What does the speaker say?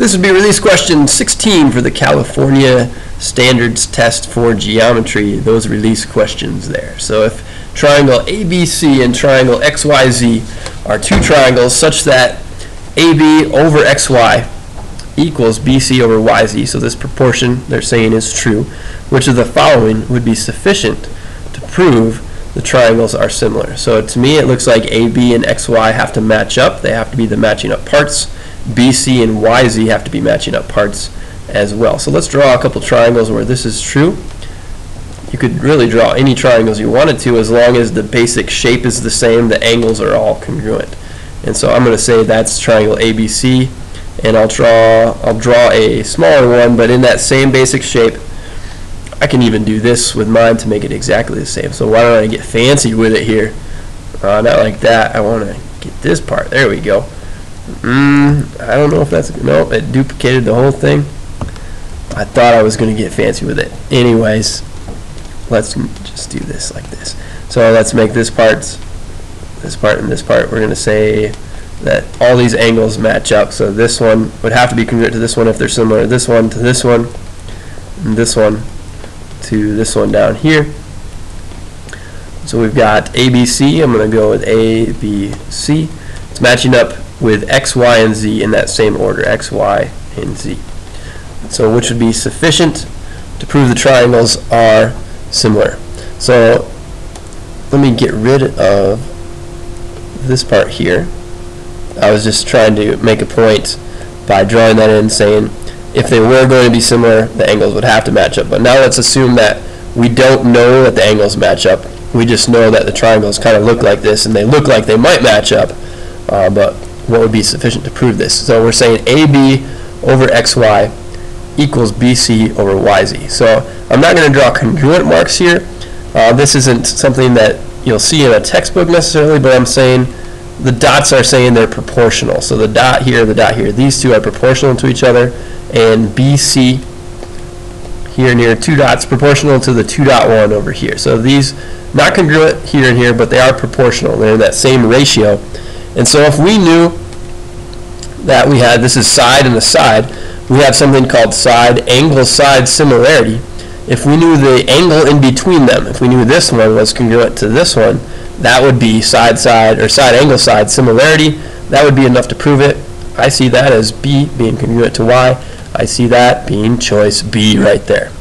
This would be release question 16 for the California Standards Test for Geometry, those release questions there. So if triangle ABC and triangle XYZ are two triangles such that AB over XY equals BC over YZ, so this proportion they're saying is true, which of the following would be sufficient to prove the triangles are similar? So to me it looks like AB and XY have to match up. They have to be the matching up parts. BC and YZ have to be matching up parts as well. So let's draw a couple triangles where this is true. You could really draw any triangles you wanted to as long as the basic shape is the same, the angles are all congruent. And so I'm going to say that's triangle ABC, and I'll draw a smaller one, but in that same basic shape. I can even do this with mine to make it exactly the same. So why don't I get fancy with it here? Not like that. I want to get this part. There we go. I don't know if that's, no, it duplicated the whole thing. I thought I was going to get fancy with it. Anyways, let's just do this like this. So let's make this part, and this part. We're going to say that all these angles match up. So this one would have to be congruent to this one if they're similar. This one to this one, and this one to this one down here. So we've got ABC. I'm going to go with A, B, C. It's matching up with X, Y, and Z in that same order, X, Y, and Z. So which would be sufficient to prove the triangles are similar. So let me get rid of this part here. I was just trying to make a point by drawing that in, saying if they were going to be similar, the angles would have to match up. But now let's assume that we don't know that the angles match up. We just know that the triangles kind of look like this, and they look like they might match up. But what would be sufficient to prove this? So we're saying AB over XY equals BC over YZ. So I'm not going to draw congruent marks here. This isn't something that you'll see in a textbook necessarily, but I'm saying the dots are saying they're proportional. So the dot here, these two are proportional to each other, and BC here and here, two dots proportional to the 2.1 over here. So these not congruent here and here, but they are proportional. They're in that same ratio. And so if we knew that we had, this is side and a side, we have something called side angle side similarity. If we knew the angle in between them, if we knew this one was congruent to this one, that would be side side or side angle side similarity. That would be enough to prove it. I see that as B being congruent to Y. I see that being choice B right there.